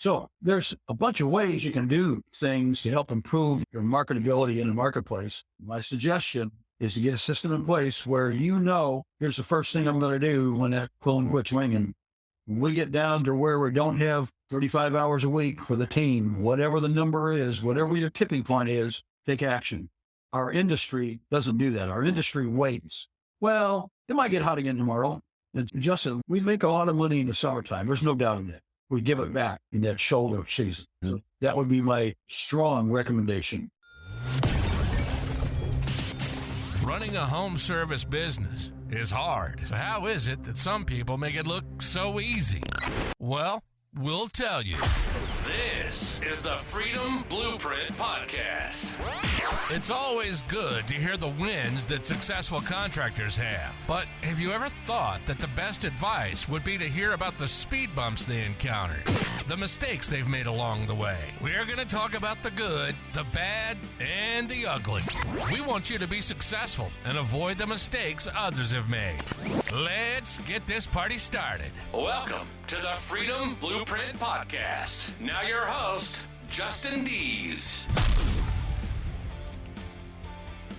So there's a bunch of ways you can do things to help improve your marketability in the marketplace. My suggestion is to get a system in place where here's the first thing I'm going to do when that phone quits ringing. We get down to where we don't have 35 hours a week for the team, whatever the number is, whatever your tipping point is, take action. Our industry doesn't do that. Our industry waits. Well, it might get hot again tomorrow. And Justin, we make a lot of money in the summertime. There's no doubt in that. We give it back in that shoulder season. So that would be my strong recommendation. Running a home service business is hard. So how is it that some people make it look so easy? Well, we'll tell you. This is the Freedom Blueprint Podcast. It's always good to hear the wins that successful contractors have. But have you ever thought that the best advice would be to hear about the speed bumps they encountered, the mistakes they've made along the way? We're going to talk about the good, the bad, and the ugly. We want you to be successful and avoid the mistakes others have made. Let's get this party started. Welcome to the Freedom Blueprint Podcast. Now your host, Justin Deese.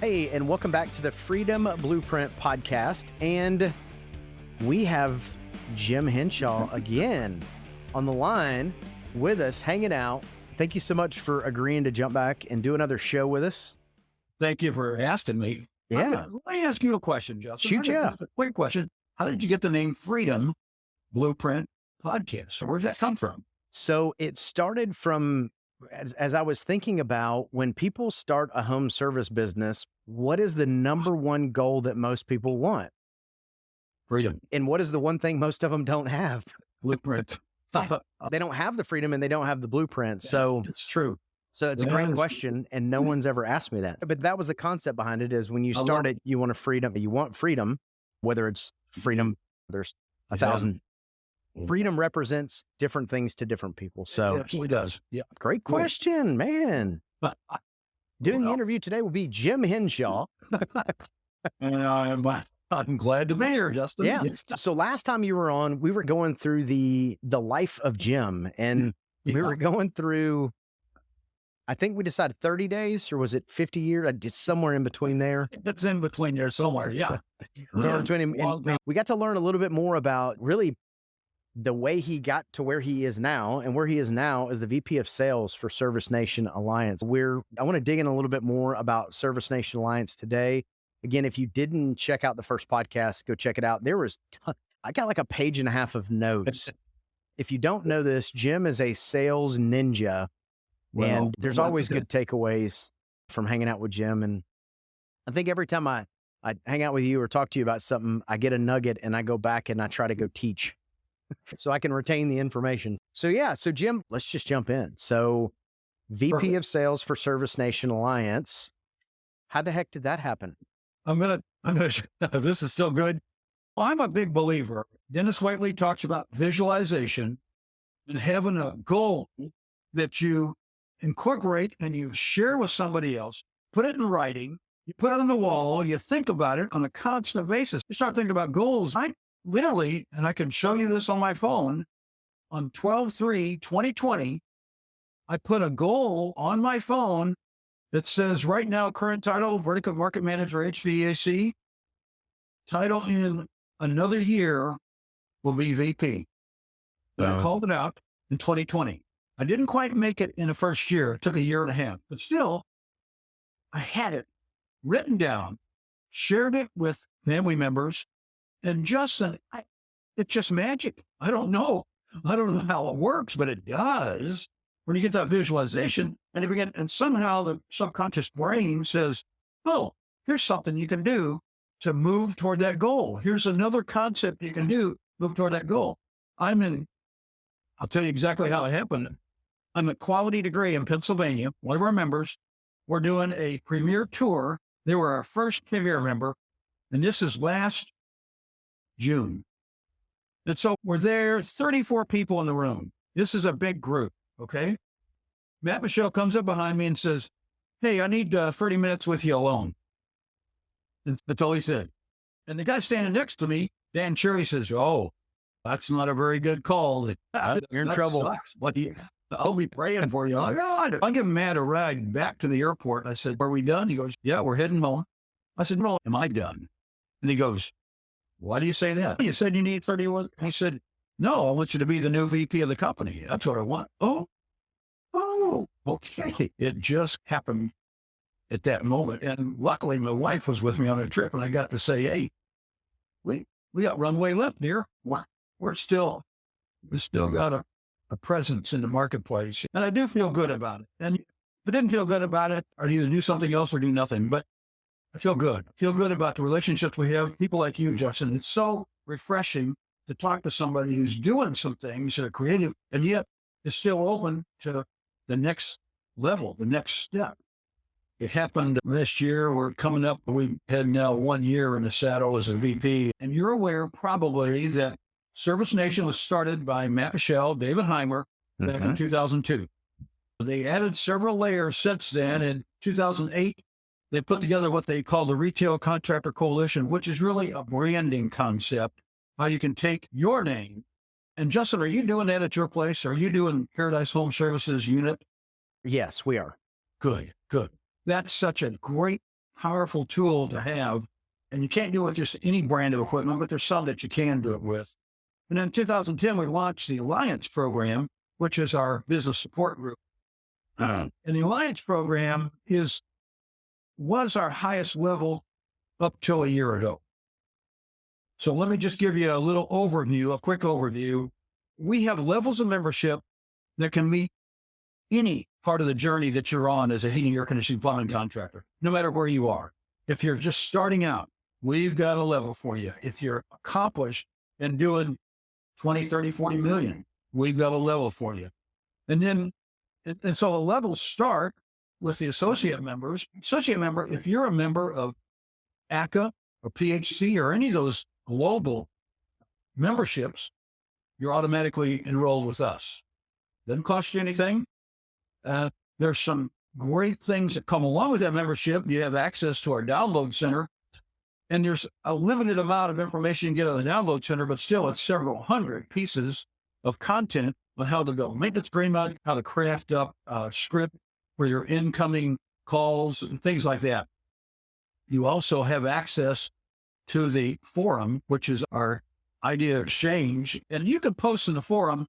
Hey, and welcome back to the Freedom Blueprint Podcast. And we have Jim Hinshaw again on the line with us, hanging out. Thank you so much for agreeing to jump back and do another show with us. Thank you for asking me. Yeah. Let me ask you a question, Justin. Shoot, yeah. A quick question. How did you get the name Freedom Blueprint Podcast? So where did that come from? So it started from, as I was thinking about when people start a home service business, what is the number one goal that most people want? Freedom. And what is the one thing most of them don't have? Blueprint. They don't have the freedom and they don't have the blueprint. So it's true. So it's a great question, and no one's ever asked me that. But that was the concept behind it, is when you start it, you want freedom, whether it's freedom, there's 1,000. Freedom represents different things to different people. So it absolutely does. Yeah. Great question, man. Doing the interview today will be Jim Hinshaw. And I'm glad to be here, Justin. Yeah. So last time you were on, we were going through the life of Jim, and we were going through, I think we decided 30 days, or was it 50 years? It's somewhere in between there. It's in between there somewhere. Yeah. So between him, and we got to learn a little bit more about really the way he got to where he is now. And where he is now is the VP of Sales for Service Nation Alliance. I want to dig in a little bit more about Service Nation Alliance today. Again, if you didn't check out the first podcast, go check it out. I got like a page and a half of notes. If you don't know this, Jim is a sales ninja. And there's always good takeaways from hanging out with Jim. And I think every time I hang out with you or talk to you about something, I get a nugget and I go back and I try to go teach so I can retain the information. So Jim, let's just jump in. So VP of Sales for Service Nation Alliance. How the heck did that happen? I'm going to, this is so good. Well, I'm a big believer. Dennis Whiteley talks about visualization and having a goal that you incorporate and you share with somebody else, put it in writing, you put it on the wall, you think about it on a constant basis. You start thinking about goals. I literally, and I can show you this on my phone, on 12/3/2020, I put a goal on my phone that says right now, current title, Vertical Market Manager, HVAC. Title in another year will be VP. But I called it out in 2020. I didn't quite make it in the first year. It took a year and a half, but still, I had it written down, shared it with family members, and Justin, it's just magic. I don't know how it works, but it does. When you get that visualization and somehow the subconscious brain says, oh, here's something you can do to move toward that goal. Here's another concept you can do, move toward that goal. I'll tell you exactly how it happened. I'm at Quality Degree in Pennsylvania. One of our members, we're doing a premier tour. They were our first premier member, and this is last June. And so we're there, 34 people in the room. This is a big group, okay? Matt Michelle comes up behind me and says, hey, I need 30 minutes with you alone. And that's all he said. And the guy standing next to me, Dan Cherry, says, oh, That's not a very good call. You're in That trouble. sucks. But I'll be praying for you. Oh, God. I give Matt a ride back to the airport. I said, are we done? He goes, yeah, we're heading home. I said, no, am I done? And he goes, why do you say that? You said you need 31. He said, no, I want you to be the new VP of the company. That's what I want. Oh, okay. It just happened at that moment. And luckily my wife was with me on a trip and I got to say, hey, we got runway left, dear. We still got a presence in the marketplace. And I do feel good about it. And if I didn't feel good about it, I'd either do something else or do nothing. But I feel good. I feel good about the relationships we have. People like you, Justin. It's so refreshing to talk to somebody who's doing some things that are creative and yet is still open to the next level, the next step. It happened this year. We're coming up. We've had now 1 year in the saddle as a VP. And you're aware probably that Service Nation was started by Matt Michelle, David Heimer back in 2002. They added several layers since then. In 2008, they put together what they call the Retail Contractor Coalition, which is really a branding concept, how you can take your name. And Justin, are you doing that at your place? Are you doing Paradise Home Services unit? Yes, we are. Good. That's such a great, powerful tool to have. And you can't do it with just any brand of equipment, but there's some that you can do it with. And in 2010, we launched the Alliance program, which is our business support group. And the Alliance program was our highest level up till a year ago. So let me just give you a quick overview. We have levels of membership that can meet any part of the journey that you're on as a heating, air conditioning, plumbing contractor, no matter where you are. If you're just starting out, we've got a level for you. If you're accomplished and doing 20, 30, 40 million, we've got a level for you. And so the levels start with the associate members. Associate member, if you're a member of ACA or PHC or any of those global memberships, you're automatically enrolled with us. Doesn't cost you anything. There's some great things that come along with that membership. You have access to our download center, and there's a limited amount of information you can get on the download center, but still it's several hundred pieces of content on how to build maintenance agreement, how to craft up a script for your incoming calls and things like that. You also have access to the forum, which is our idea exchange. And you can post in the forum,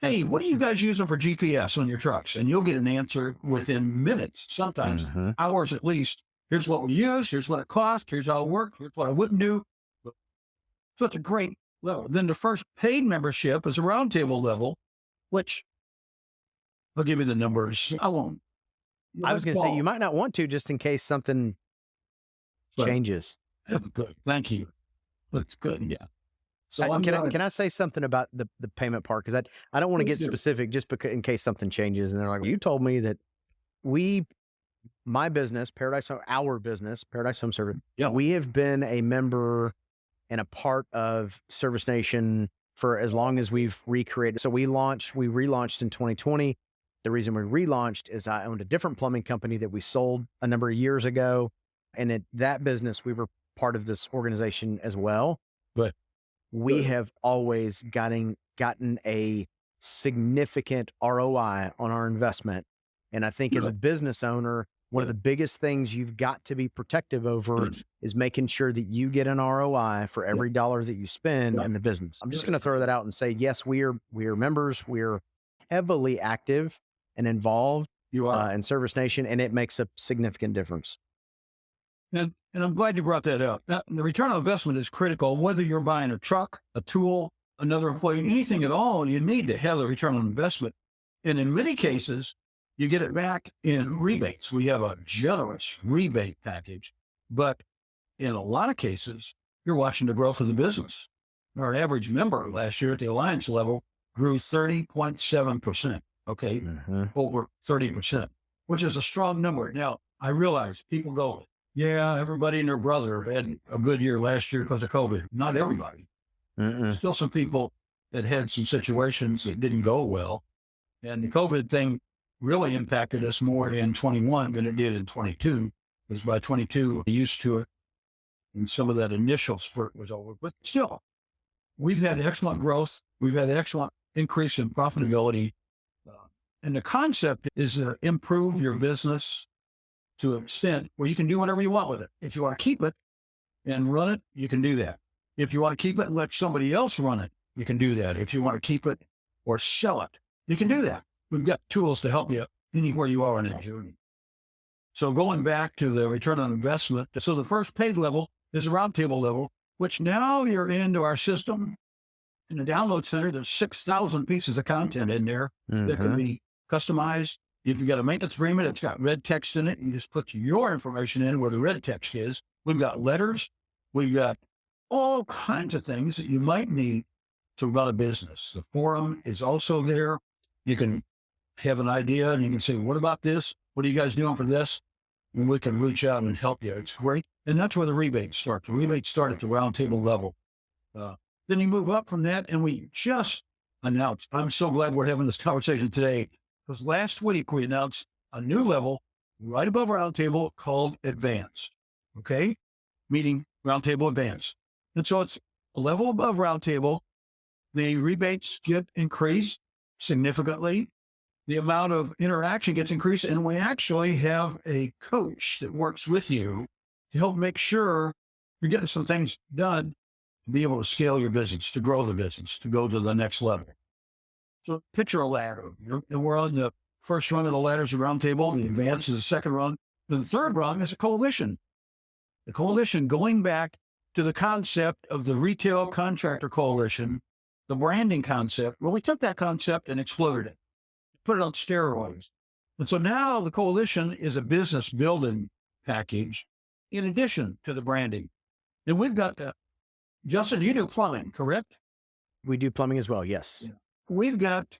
hey, what are you guys using for GPS on your trucks? And you'll get an answer within minutes, sometimes hours at least. Here's what we use. Here's what it costs. Here's how it works. Here's what I wouldn't do. So it's a great level. Then the first paid membership is a roundtable level, which I'll give you the numbers. I won't. I was going to say, you might not want to, just in case something changes. Good. Thank you. That's good. Yeah. So can I say something about the payment part? Because I don't want to get specific just because in case something changes. And they're like, you told me that my business, our business, Paradise Home Service, we have been a member and a part of Service Nation for as long as we've recreated. So we relaunched in 2020. The reason we relaunched is I owned a different plumbing company that we sold a number of years ago. And at that business, we were part of this organization as well. But we have always gotten a significant ROI on our investment. And I think as a business owner, one of the biggest things you've got to be protective over is making sure that you get an ROI for every dollar that you spend in the business. I'm just going to throw that out and say, yes, we are members. We're heavily active and involved in Service Nation, and it makes a significant difference. And I'm glad you brought that up. Now, the return on investment is critical, whether you're buying a truck, a tool, another employee, anything at all, you need to have the return on investment. And in many cases, you get it back in rebates. We have a generous rebate package, but in a lot of cases, you're watching the growth of the business. Our average member last year at the Alliance level grew 30.7%. Okay. Over 30%, which is a strong number. Now, I realize people go, yeah, everybody and their brother had a good year last year because of COVID. Not everybody. Still some people that had some situations that didn't go well. And the COVID thing really impacted us more in 21 than it did in 22. Because by 22, we used to it. And some of that initial spurt was over. But still, we've had excellent growth. We've had excellent increase in profitability. And the concept is to improve your business to an extent where you can do whatever you want with it. If you want to keep it and run it, you can do that. If you want to keep it and let somebody else run it, you can do that. If you want to keep it or sell it, you can do that. We've got tools to help you anywhere you are in the journey. So going back to the return on investment, so the first paid level is a roundtable level, which now you're into our system. In the download center, there's 6,000 pieces of content in there that can be customized. If you've got a maintenance agreement, it's got red text in it. You just put your information in where the red text is. We've got letters. We've got all kinds of things that you might need to run a business. The forum is also there. You can have an idea and you can say, what about this? What are you guys doing for this? And we can reach out and help you. It's great. And that's where the rebates start. The rebates start at the roundtable level. Then you move up from that, and we just announced, I'm so glad we're having this conversation today, because last week we announced a new level right above roundtable called Advanced. Okay? Meaning roundtable Advanced. And so it's a level above roundtable. The rebates get increased significantly. The amount of interaction gets increased, and we actually have a coach that works with you to help make sure you're getting some things done to be able to scale your business, to grow the business, to go to the next level. So picture a ladder. And we're on the first rung of the ladders of roundtable. The Advanced is the second rung. Then the third rung is a coalition. The coalition, going back to the concept of the retail contractor coalition, the branding concept. Well, we took that concept and exploded it, put it on steroids. And so now the coalition is a business building package in addition to the branding. And we've got, Justin, you do plumbing, correct? We do plumbing as well, yes. Yeah. We've got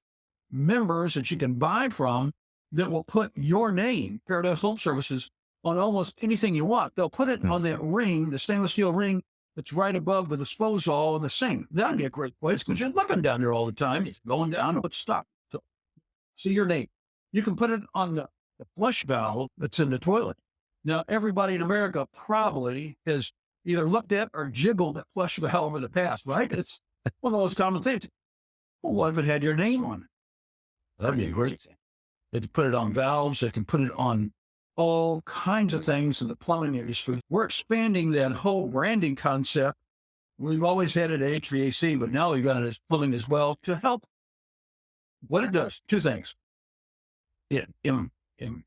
members that you can buy from that will put your name, Paradise Home Services, on almost anything you want. They'll put it on that ring, the stainless steel ring that's right above the disposal and the sink. That'd be a great place because you're looking down there all the time. It's going down, it's stuck. So see your name. You can put it on the flush valve that's in the toilet. Now, everybody in America probably has either looked at or jiggled that flush valve in the past, right? It's one of those common things. Well, what if it had your name on it? That'd be great. They can put it on valves. They can put it on all kinds of things in the plumbing industry. We're expanding that whole branding concept. We've always had it at HVAC, but now we've got it as plumbing as well to help. What it does, two things. It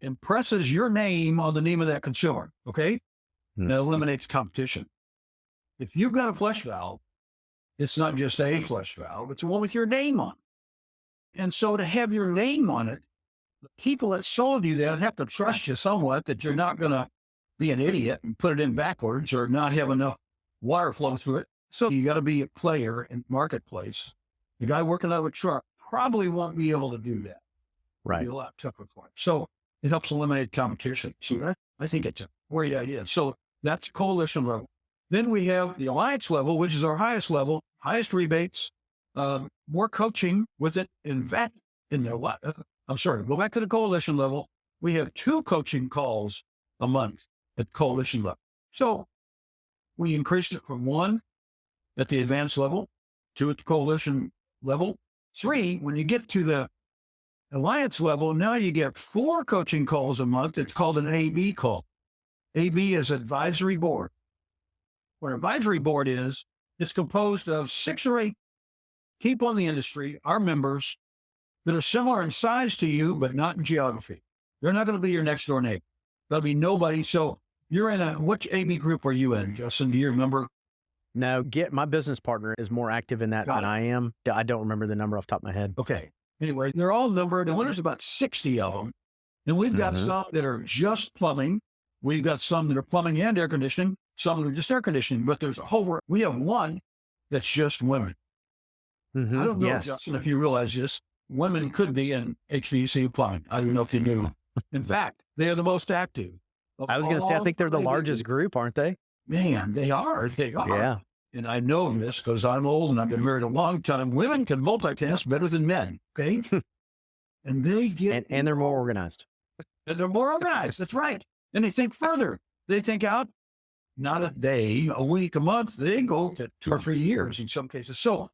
impresses your name on the name of that consumer, okay? And it eliminates competition. If you've got a flush valve, it's not just a flush valve, it's one with your name on it. And so to have your name on it, the people that sold you that have to trust you somewhat that you're not going to be an idiot and put it in backwards or not have enough water flow through it. So you got to be a player in the marketplace. The guy working out of a truck probably won't be able to do that. Right. It'll be a lot tougher for him. So it helps eliminate competition. So I think it's a great idea. So that's coalition level. Then we have the alliance level, which is our highest level, highest rebates, more coaching with it. In fact, go back to the coalition level. We have 2 coaching calls a month at coalition level. So we increased it from 1 at the advanced level, 2 at the coalition level, 3 when you get to the alliance level. Now you get 4 coaching calls a month. It's called an AB call. AB is advisory board. What an advisory board is, it's composed of 6 or 8 people in the industry, our members, that are similar in size to you, but not in geography. They're not going to be your next door neighbor. There'll be nobody. So you're in which AB group are you in, Justin? Do you remember? No, my business partner is more active in that than I am. I don't remember the number off the top of my head. Okay. Anyway, they're all numbered, and there's about 60 of them. And we've got some that are just plumbing. We've got some that are plumbing and air conditioning, some that are just air conditioning, but we have one that's just women. I don't know, Justin, if you realize this, women could be in HVAC plumbing. I don't know if you knew. In fact, they are the most active. I was going to say, I think they're the largest group, aren't they? Man, they are. They are. Yeah. And I know this because I'm old and I've been married a long time. Women can multitask better than men. Okay. And they get. And they're more organized. And they're more organized. That's right. And they think further. They think out not a day, a week, a month. They go to 2 or 3 years in some cases. So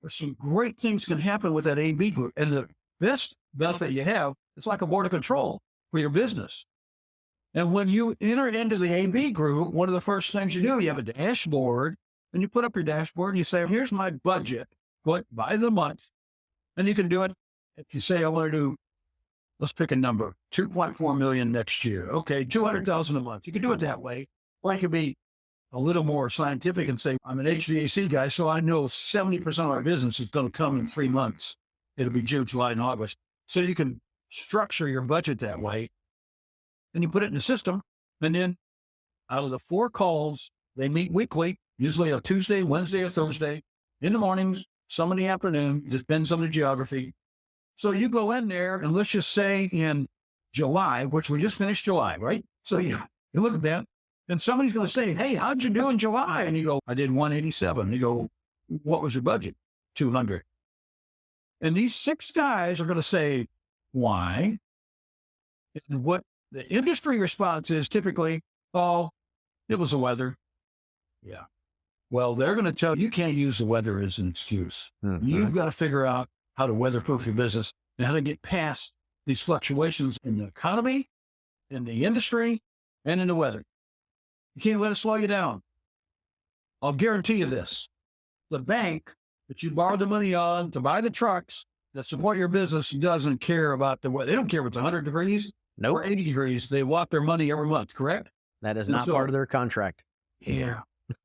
there's some great things can happen with that A/B group. And the best benefit you have, it's like a board of control for your business. And when you enter into the A/B group, one of the first things you do, you have a dashboard, and you put up your dashboard and you say, here's my budget, what by the month. And you can do it. If you say, I want to do, let's pick a number, 2.4 million next year. Okay, 200,000 a month. You can do it that way. Or you can be a little more scientific and say, I'm an HVAC guy, so I know 70% of our business is going to come in 3 months. It'll be June, July, and August. So you can structure your budget that way. And you put it in the system. And then out of the 4 calls, they meet weekly, usually a Tuesday, Wednesday, or Thursday, in the mornings, some in the afternoon, depends on the geography. So you go in there, and let's just say in July, which we just finished July, right? So you look at that, and somebody's going to say, hey, how'd you do in July? And you go, I did 187. You go, what was your budget? 200. And these 6 guys are going to say, why? And what the industry response is typically, oh, it was the weather. Yeah. Well, they're going to tell you can't use the weather as an excuse. Mm-hmm. You've got to figure out how to weatherproof your business and how to get past these fluctuations in the economy, in the industry, and in the weather. You can't let it slow you down. I'll guarantee you this. The bank that you borrowed the money on to buy the trucks that support your business doesn't care about the weather. They don't care if it's 100 degrees or 80 degrees. They want their money every month, correct? That is not part of their contract. Yeah.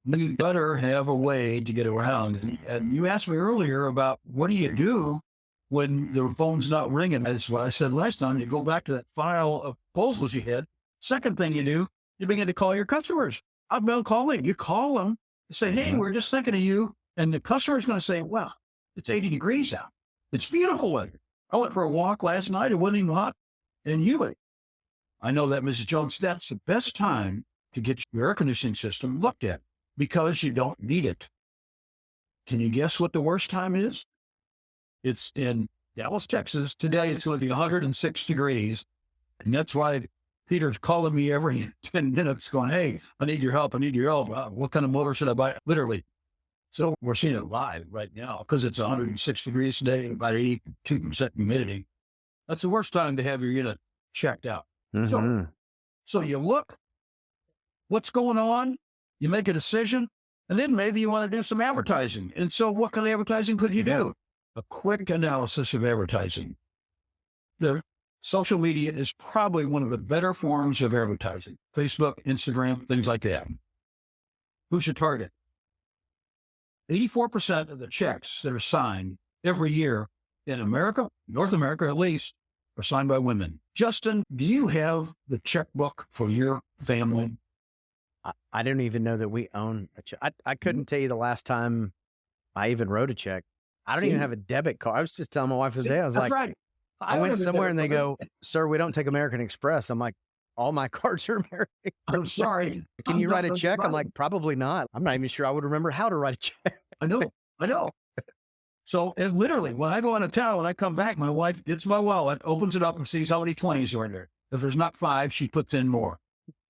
You better have a way to get around. And you asked me earlier about what do you do when the phone's not ringing? That's what I said last time. You go back to that file of proposals you had. Second thing you do, you begin to call your customers. Outbound calling. You call them and say, hey, we're just thinking of you. And the customer's going to say, well, it's 80 degrees out. It's beautiful weather. I went for a walk last night. It wasn't even hot and humid. I know that, Mrs. Jones, that's the best time to get your air conditioning system looked at because you don't need it. Can you guess what the worst time is? It's in Dallas, Texas. Today it's going to be 106 degrees. And that's why Peter's calling me every 10 minutes going, hey, I need your help. I need your help. What kind of motor should I buy? Literally. So we're seeing it live right now because it's 106 degrees today and about 82% humidity. That's the worst time to have your unit checked out. Mm-hmm. So you look, what's going on? You make a decision, and then maybe you want to do some advertising. And so what kind of advertising could you do? A quick analysis of advertising. The social media is probably one of the better forms of advertising. Facebook, Instagram, things like that. Who's your target? 84% of the checks that are signed every year in America, North America at least, are signed by women. Justin, do you have the checkbook for your family? I don't even know that we own a check. I couldn't tell you the last time I even wrote a check. I don't even have a debit card. I was just telling my wife today, I was like, right. I went somewhere and they go, sir, we don't take American Express. I'm like, all my cards are American Express. I'm sorry. Can you write a check? I'm like, probably not. I'm not even sure I would remember how to write a check. I know. So and literally, when I go out of town, when I come back, my wife gets my wallet, opens it up and sees how many 20s are in there. If there's not 5, she puts in more.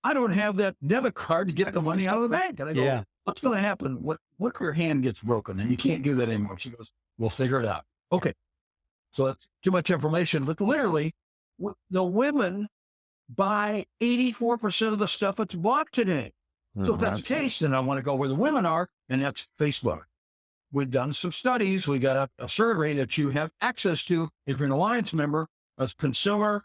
I don't have that debit card to get the money out of the bank. And I go, what's going to happen? What if your hand gets broken and you can't do that anymore? She goes, we'll figure it out. Okay. So that's too much information, but literally the women buy 84% of the stuff that's bought today. So if that's the case, then I want to go where the women are, and that's Facebook. We've done some studies. We got a survey that you have access to if you're an Alliance member, a consumer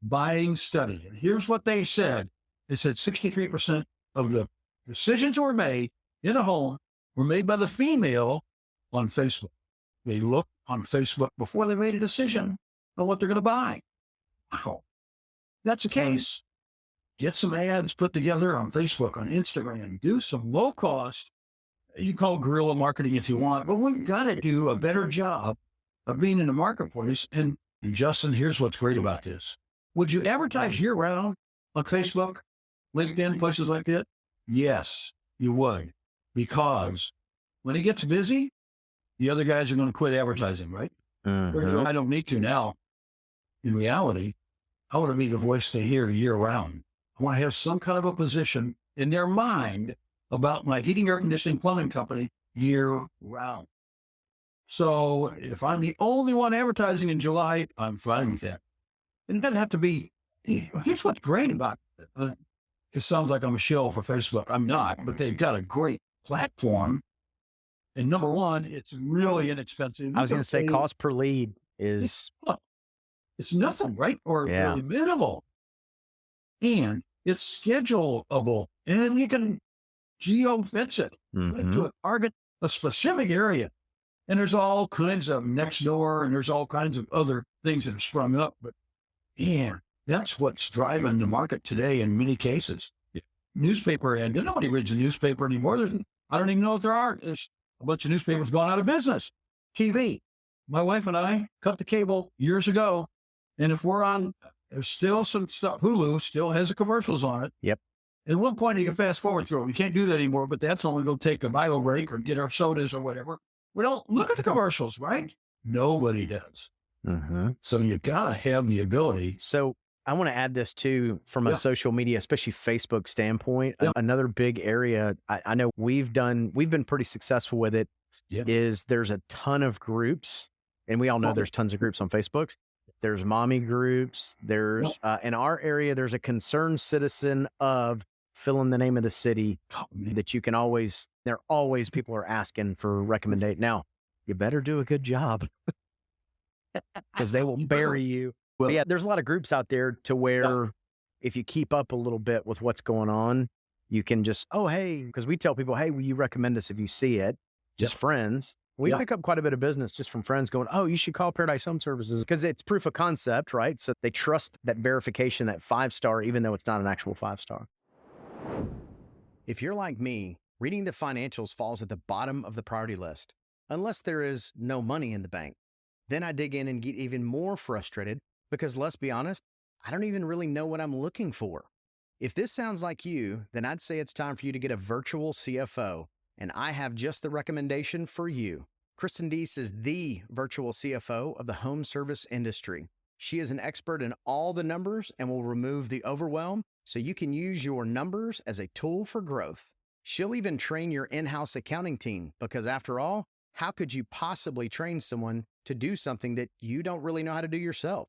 buying study. And here's what they said. They said 63% of the decisions were made in a home were made by the female on Facebook. They look on Facebook before they made a decision on what they're going to buy. Wow. That's the case. Get some ads put together on Facebook, on Instagram, do some low cost. You call it guerrilla marketing if you want, but we've got to do a better job of being in the marketplace. And Justin, here's what's great about this. Would you advertise year round on Facebook, LinkedIn, places like that? Yes, you would. Because when it gets busy, the other guys are going to quit advertising, right? Mm-hmm. I don't need to now. In reality, I want to be the voice they hear year round. I want to have some kind of a position in their mind about my heating, air conditioning, plumbing company year round. So if I'm the only one advertising in July, I'm fine with that. And it doesn't have to be. Here's what's great about it. It sounds like I'm a shill for Facebook. I'm not, but they've got a great platform. And number one, it's really inexpensive. I was going to say cost per lead is it's nothing, right? Or really minimal. And it's schedulable. And you can geo-fence it to target a specific area. And there's all kinds of next door, and there's all kinds of other things that have sprung up. But man, that's what's driving the market today in many cases. Newspaper, and nobody reads a newspaper anymore. I don't even know if there are. There's a bunch of newspapers gone out of business. TV. My wife and I cut the cable years ago. And if we're on, there's still some stuff. Hulu still has the commercials on it. Yep. At one point, you can fast forward through it. We can't do that anymore, but that's only go take a bio break or get our sodas or whatever. We don't look at the commercials, right? Nobody does. So you've got to have the ability. So I want to add this too, from a social media, especially Facebook standpoint. Another big area I know we've been pretty successful with it is there's a ton of groups, and we all know there's tons of groups on Facebook. There's mommy groups. There's in our area, there's a concerned citizen of fill in the name of the city that you can always, people are asking for recommendation. Now, you better do a good job because they will bury you. Well, but yeah, there's a lot of groups out there to where if you keep up a little bit with what's going on, you can just, hey, because we tell people, hey, will you recommend us if you see it? Just friends. We pick up quite a bit of business just from friends going, you should call Paradise Home Services because it's proof of concept, right? So they trust that verification, that 5-star, even though it's not an actual 5-star. If you're like me, reading the financials falls at the bottom of the priority list, unless there is no money in the bank. Then I dig in and get even more frustrated because let's be honest, I don't even really know what I'm looking for. If this sounds like you, then I'd say it's time for you to get a virtual CFO, and I have just the recommendation for you. Kristen Deese is the virtual CFO of the home service industry. She is an expert in all the numbers and will remove the overwhelm so you can use your numbers as a tool for growth. She'll even train your in-house accounting team because after all, how could you possibly train someone to do something that you don't really know how to do yourself?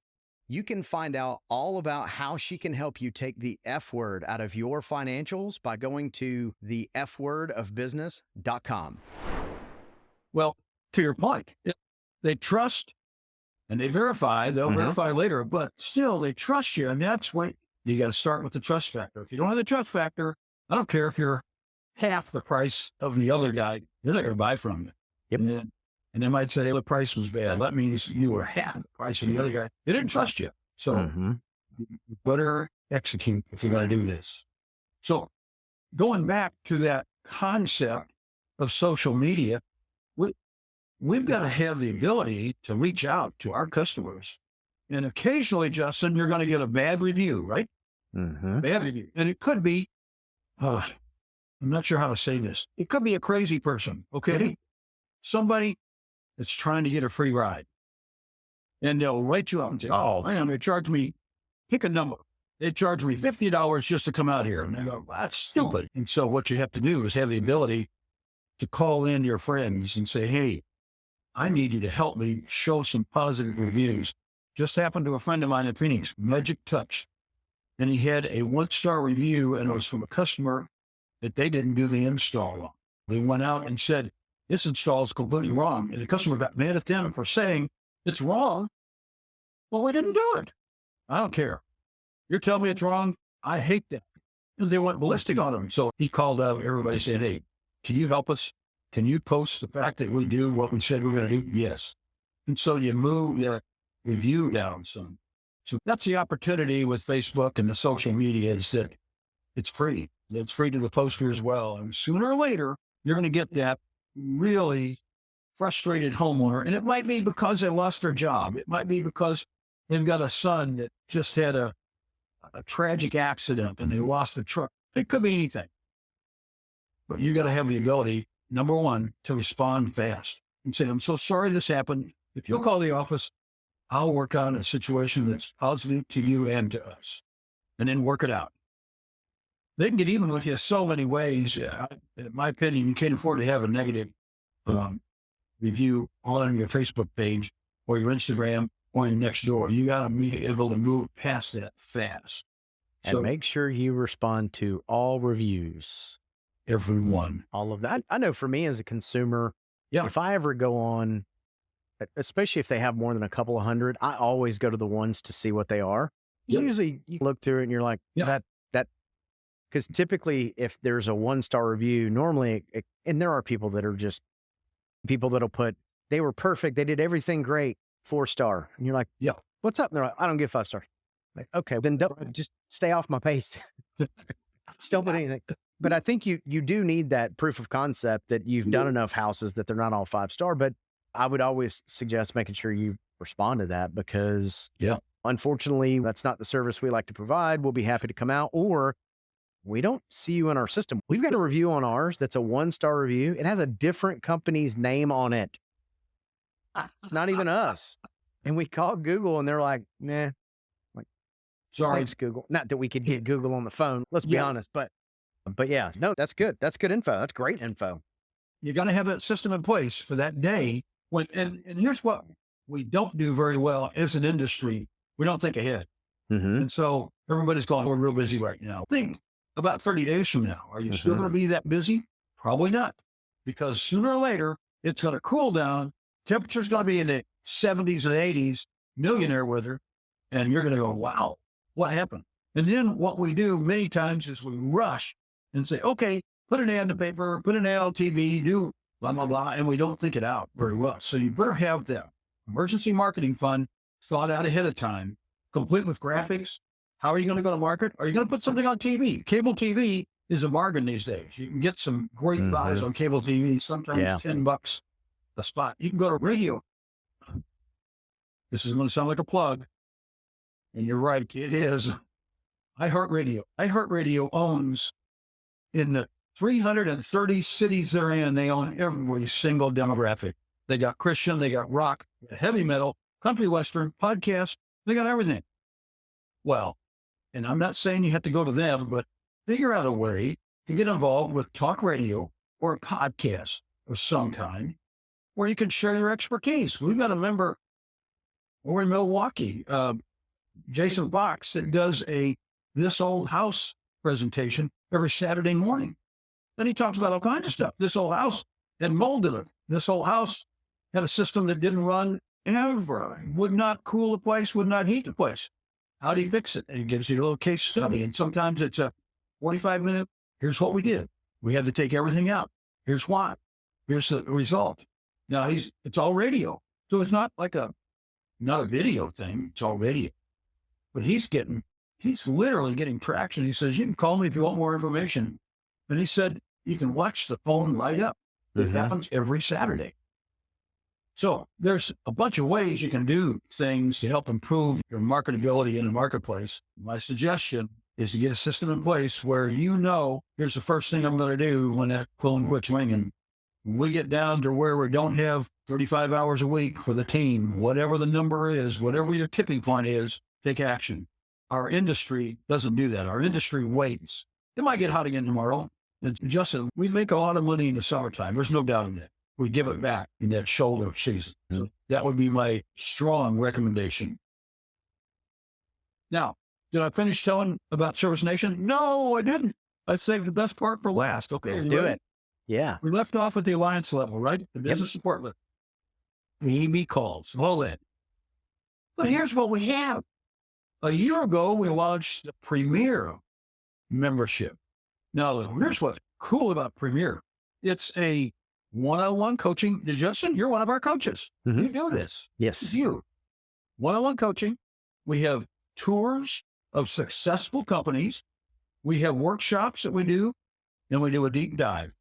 You can find out all about how she can help you take the F word out of your financials by going to thefwordofbusiness.com. Well, to your point, they trust and they verify. They'll verify later, but still they trust you. And that's when you got to start with the trust factor. If you don't have the trust factor, I don't care if you're half the price of the other guy, they're not going to buy from you. And they might say the price was bad. That means you were half the price of the other guy. They didn't trust you. So you better execute if you're going to do this. So going back to that concept of social media, we've got to have the ability to reach out to our customers. And occasionally, Justin, you're going to get a bad review, right? Bad review. And it could be, I'm not sure how to say this. It could be a crazy person, okay? Somebody that's trying to get a free ride. And they'll write you up and say, man, they charge me, pick a number. They charge me $50 just to come out here. And they go, that's stupid. And so what you have to do is have the ability to call in your friends and say, hey, I need you to help me show some positive reviews. Just happened to a friend of mine in Phoenix, Magic Touch. And he had a 1-star review, and it was from a customer that they didn't do the install on. They went out and said, this install is completely wrong. And the customer got mad at them for saying it's wrong. Well, we didn't do it. I don't care. You're telling me it's wrong. I hate that. And they went ballistic on him. So he called up everybody saying, hey, can you help us? Can you post the fact that we do what we said we're going to do? Yes. And so you move the review down some. So that's the opportunity with Facebook and the social media is that it's free. It's free to the poster as well. And sooner or later, you're going to get that really frustrated homeowner. And it might be because they lost their job. It might be because they've got a son that just had a tragic accident and they lost a truck. It could be anything. But you got to have the ability, number one, to respond fast and say, I'm so sorry this happened. If you'll call the office, I'll work on a situation that's positive to you and to us, and then work it out. They can get even with you so many ways. In my opinion, you can't afford to have a negative review on your Facebook page or your Instagram or your next door. You got to be able to move past that fast. And make sure you respond to all reviews. Everyone. All of that. I know for me as a consumer, Yeah. if I ever go on, especially if they have more than a couple of hundred, I always go to the ones to see what they are. Yep. Usually you look through it and you're like, because typically if there's a 1-star review, normally, and there are people that are just people that'll put, they were perfect. They did everything great, 4-star. And you're like, yeah, what's up? And they're like, I don't give 5 stars. Like, okay, then just stay off my page. Don't put anything. But I think you do need that proof of concept that you've done enough houses that they're not all 5-star. But I would always suggest making sure you respond to that because unfortunately, that's not the service we like to provide. We'll be happy to come out, or we don't see you in our system. We've got a review on ours that's a 1-star review. It has a different company's name on it. It's not even us. And we called Google and they're like, nah. Like, sorry, thanks, Google. Not that we could get Google on the phone. Let's be honest. But yeah, no, that's good. That's good info. That's great info. You got to have that system in place for that day. And here's what we don't do very well as an industry. We don't think ahead. And so everybody's going, we're real busy right now. Think about 30 days from now. Are you still going to be that busy? Probably not. Because sooner or later, it's going to cool down. Temperature's going to be in the 70s and 80s, millionaire weather. And you're going to go, wow, what happened? And then what we do many times is we rush and say, okay, put an ad in the paper, put an ad on TV, do blah, blah, blah. And we don't think it out very well. So you better have that emergency marketing fund thought out ahead of time, complete with graphics. How are you going to go to market? Are you going to put something on TV? Cable TV is a bargain these days. You can get some great buys on cable TV, sometimes $10 a spot. You can go to radio. This is going to sound like a plug. And you're right, it is. iHeartRadio. iHeartRadio owns, in the 330 cities they're in, they own every single demographic. They got Christian, they got rock, heavy metal, country western, podcast, they got everything. Well, and I'm not saying you have to go to them, but figure out a way to get involved with talk radio or a podcast of some kind where you can share your expertise. We've got a member over in Milwaukee, Jason Fox, that does a This Old House presentation every Saturday morning. Then he talks about all kinds of stuff. This old house had mold in it. This old house had a system that didn't run ever, would not cool the place, would not heat the place. How do you fix it? And he gives you a little case study. And sometimes it's a 45-minute, here's what we did. We had to take everything out. Here's why. Here's the result. Now it's all radio. So it's not like not a video thing. It's all radio. But he's literally getting traction. He says, you can call me if you want more information. And he said, you can watch the phone light up. It happens every Saturday. So there's a bunch of ways you can do things to help improve your marketability in the marketplace. My suggestion is to get a system in place where here's the first thing I'm going to do when that phone quits ringing. When we get down to where we don't have 35 hours a week for the team, whatever the number is, whatever your tipping point is, take action. Our industry doesn't do that. Our industry waits. It might get hot again tomorrow. And Justin, we make a lot of money in the summertime. There's no doubt in that. We give it back in that shoulder season. So that would be my strong recommendation. Now, did I finish telling about Service Nation? No, I didn't. I saved the best part for last. Okay, let's do it. Yeah. We left off at the alliance level, right? The business support level. The EB calls, all that. But here's what we have. A year ago, we launched the Premier membership. Now, here's what's cool about Premier. It's a one-on-one coaching. Justin, you're one of our coaches. You know this. Yes. It's you. One-on-one coaching. We have tours of successful companies. We have workshops that we do, and we do a deep dive.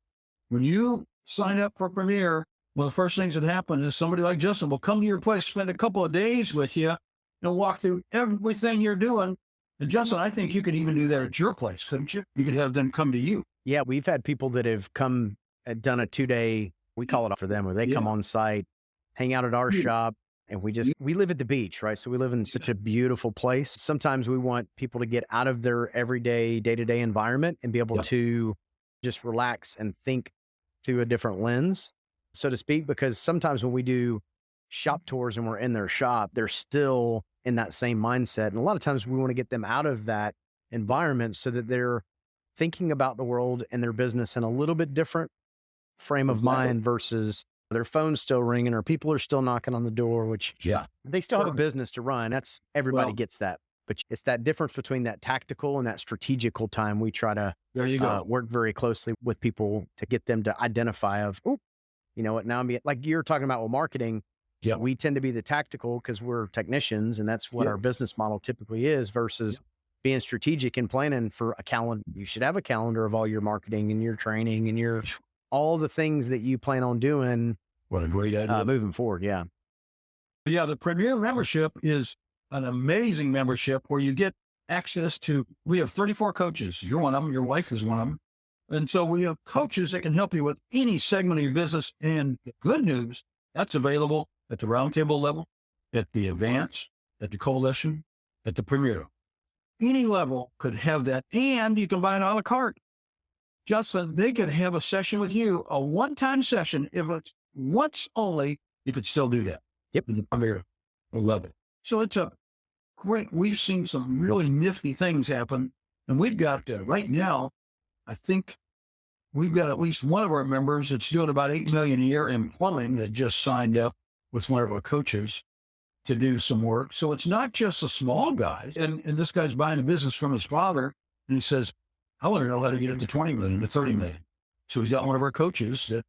When you sign up for Premier, one of the first things that happen is somebody like Justin will come to your place, spend a couple of days with you, and walk through everything you're doing. And Justin, I think you could even do that at your place, couldn't you? You could have them come to you. Yeah, we've had people that have come and done a 2-day, we call it for them, where they come on site, hang out at our shop, And we live at the beach, right? So we live in such a beautiful place. Sometimes we want people to get out of their everyday, day-to-day environment and be able to just relax and think through a different lens, so to speak, because sometimes when we do shop tours and we're in their shop, they're still in that same mindset. And a lot of times we want to get them out of that environment so that they're thinking about the world and their business in a little bit different frame of mind versus their phone's still ringing or people are still knocking on the door, which they still have a business to run. That's everybody gets that. But it's that difference between that tactical and that strategical time. We try to work very closely with people to get them to identify of, oh, you know what, now I'm like you're talking about with marketing. Yeah. We tend to be the tactical because we're technicians and that's what our business model typically is versus being strategic and planning for a calendar. You should have a calendar of all your marketing and your training and your all the things that you plan on doing. What a great idea. Moving forward. Yeah. Yeah. The Premier membership is an amazing membership where you get access to, we have 34 coaches. You're one of them. Your wife is one of them. And so we have coaches that can help you with any segment of your business. And the good news, that's available at the roundtable level, at the advanced, at the coalition, at the Premier. Any level could have that. And you can buy it a la carte. Justin, they could have a session with you, a one-time session. If it's once only, you could still do that. Yep. In the Premier level. So it's a great, we've seen some really nifty things happen. And we've got, right now, I think we've got at least one of our members that's doing about $8 million a year in plumbing that just signed up with one of our coaches to do some work. So it's not just the small guys. And this guy's buying a business from his father. And he says, I want to know how to get it to 20 million, to 30 million. So he's got one of our coaches that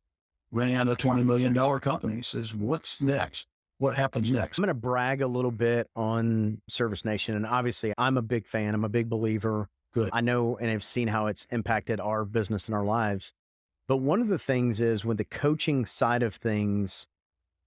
ran a $20 million company. He says, what's next? What happens next? I'm going to brag a little bit on Service Nation. And obviously I'm a big fan. I'm a big believer. Good. I know and have seen how it's impacted our business and our lives. But one of the things is with the coaching side of things,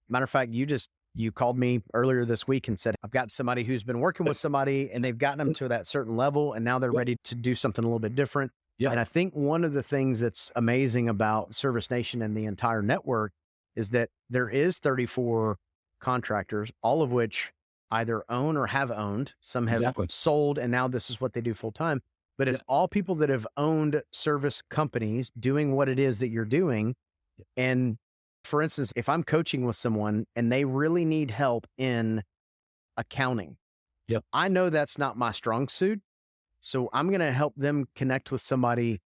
matter of fact, you called me earlier this week and said, I've got somebody who's been working with somebody and they've gotten them to that certain level and now they're ready to do something a little bit different. Yeah. And I think one of the things that's amazing about Service Nation and the entire network is that there is 34 contractors, all of which either own or have owned. Some have sold and now this is what they do full time. But it's all people that have owned service companies doing what it is that you're doing. And for instance, if I'm coaching with someone and they really need help in accounting, I know that's not my strong suit. So I'm going to help them connect with somebody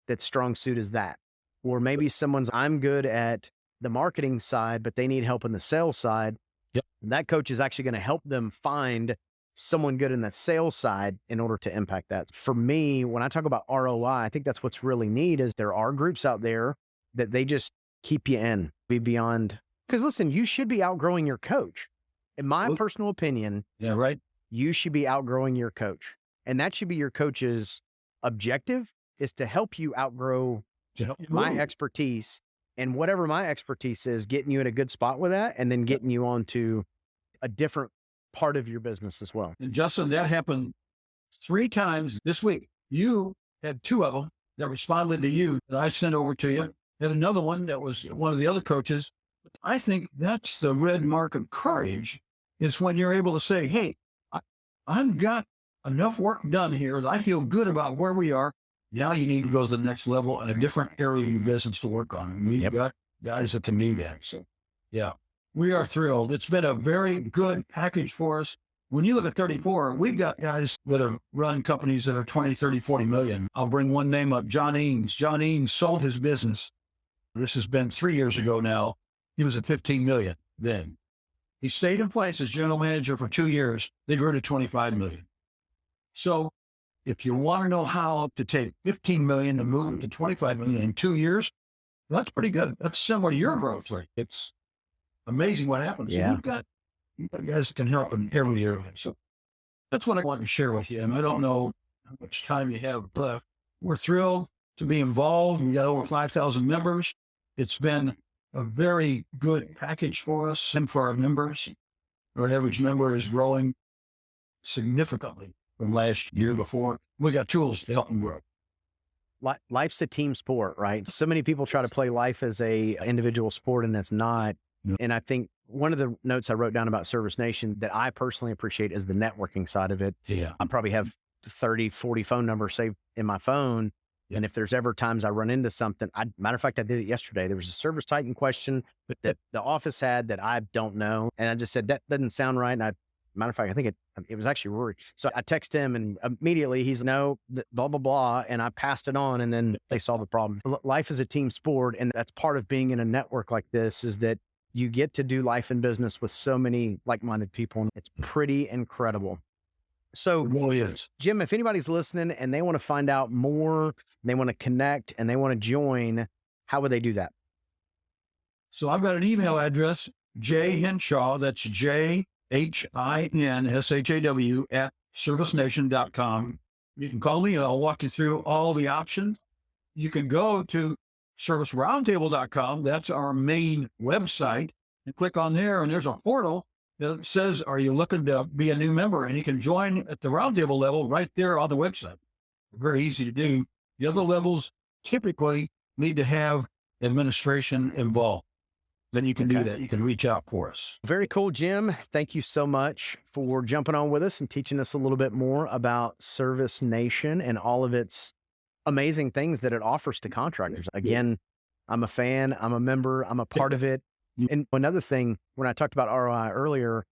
that's strong suit is that. Or maybe I'm good at the marketing side, but they need help in the sales side. And that coach is actually going to help them find someone good in the sales side in order to impact that. For me, when I talk about ROI, I think that's what's really neat is there are groups out there that they just keep you in, be beyond. Because listen, you should be outgrowing your coach. In my personal opinion, you should be outgrowing your coach. And that should be your coach's objective is to help you outgrow my expertise. And whatever my expertise is, getting you in a good spot with that and then getting you onto a different part of your business as well. And Justin, that happened 3 times this week. You had 2 of them that responded to you that I sent over to you. And another one that was one of the other coaches. I think that's the red mark of courage is when you're able to say, hey, I've got enough work done here that I feel good about where we are. Now you need to go to the next level in a different area of your business to work on. And we've got guys that can do that. So we are thrilled. It's been a very good package for us. When you look at 34, we've got guys that have run companies that are 20, 30, 40 million. I'll bring one name up, John Eanes. John Eanes sold his business. This has been 3 years ago now. He was at 15 million then. He stayed in place as general manager for 2 years. They grew to 25 million. So if you want to know how to take 15 million and move it to 25 million in 2 years, that's pretty good. That's similar to your growth rate. It's amazing what happens. Yeah. You've got guys that can help in every area. So that's what I want to share with you. And I don't know how much time you have left. We're thrilled to be involved. We got over 5,000 members. It's been a very good package for us and for our members. Our average member is growing significantly from last year before. We got tools to help them grow. Life's a team sport, right? So many people try to play life as a individual sport and it's not. Yeah. And I think one of the notes I wrote down about Service Nation that I personally appreciate is the networking side of it. Yeah. I probably have 30, 40 phone numbers saved in my phone. Yeah. And if there's ever times I run into something, matter of fact, I did it yesterday. There was a Service Titan question that the office had that I don't know. And I just said, that doesn't sound right. And matter of fact, I think it was actually Rory. So I text him and immediately he's no, blah, blah, blah. And I passed it on and then they solved the problem. Life is a team sport. And that's part of being in a network like this is that you get to do life and business with so many like-minded people. And it's pretty incredible. So, It really is. Jim, if anybody's listening and they want to find out more, they want to connect and they want to join, how would they do that? So I've got an email address, Hinshaw, that's JHINSHAW @servicenation.com. You can call me and I'll walk you through all the options. You can go to serviceroundtable.com. That's our main website, and click on there and there's a portal that says, are you looking to be a new member? And you can join at the roundtable level right there on the website. Very easy to do. The other levels typically need to have administration involved. Then you can do that. You can reach out for us. Very cool, Jim. Thank you so much for jumping on with us and teaching us a little bit more about Service Nation and all of its amazing things that it offers to contractors. Again, I'm a fan, I'm a member, I'm a part of it. And another thing, when I talked about ROI earlier,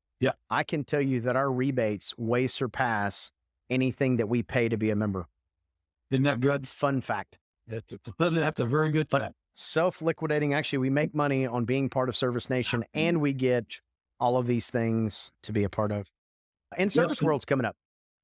I can tell you that our rebates way surpass anything that we pay to be a member. Isn't that good? Fun fact. That's a very good fact. Self-liquidating. Actually, we make money on being part of Service Nation and we get all of these things to be a part of. And Service World's coming up.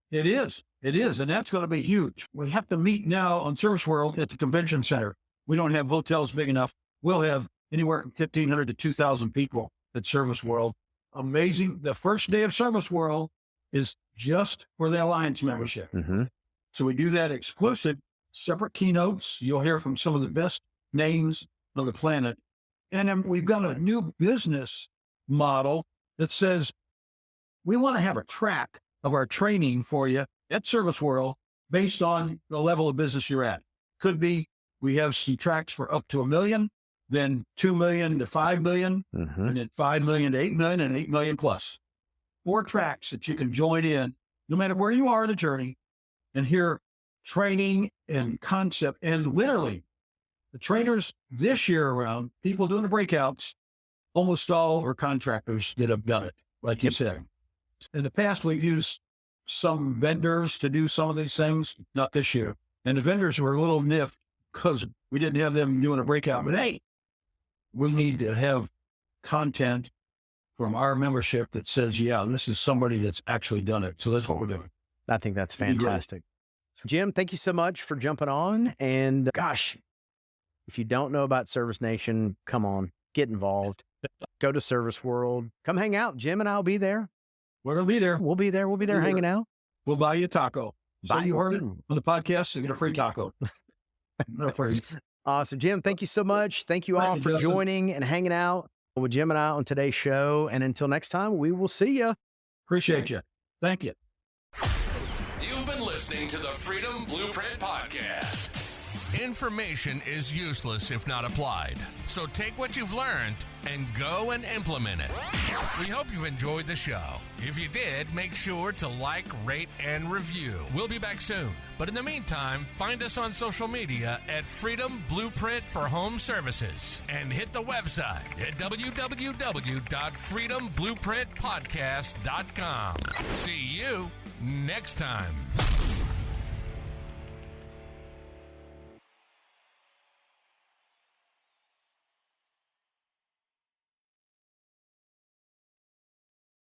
It is. It is. And that's going to be huge. We have to meet now on Service World at the convention center. We don't have hotels big enough. We'll have anywhere from 1,500 to 2,000 people at Service World. Amazing. The first day of Service World is just for the Alliance membership. Mm-hmm. So we do that exclusive, separate keynotes. You'll hear from some of the best names on the planet. And then we've got a new business model that says we want to have a track of our training for you at Service World based on the level of business you're at. Could be we have some tracks for up to $1 million, then 2 million to 5 million, and then 5 million to 8 million and 8 million plus. 4 tracks that you can join in no matter where you are in the journey and hear training and concept. And literally the trainers this year around, people doing the breakouts, almost all are contractors that have done it, like you said. In the past, we've used some vendors to do some of these things, not this year. And the vendors were a little miffed because we didn't have them doing a breakout. But hey, we need to have content from our membership that says, yeah, this is somebody that's actually done it. So that's what we're doing. I think that's fantastic. Jim, thank you so much for jumping on. And gosh, if you don't know about Service Nation, come on, get involved. Go to Service World. Come hang out. Jim and I will be there. We're going to be there. We'll be there. We'll be there hanging out. We'll buy you a taco. So you heard it on the podcast, you get a free taco. No free. Awesome. Jim, thank you so much. Thank you all for joining and hanging out with Jim and I on today's show. And until next time, we will see you. Appreciate you. Thank you. You've been listening to the Freedom Blueprint Podcast. Information is useless if not applied. So take what you've learned and go and implement it. We hope you've enjoyed the show. If you did, make sure to like, rate, and review. We'll be back soon. But in the meantime, find us on social media at Freedom Blueprint for Home Services and hit the website at www.freedomblueprintpodcast.com. See you next time.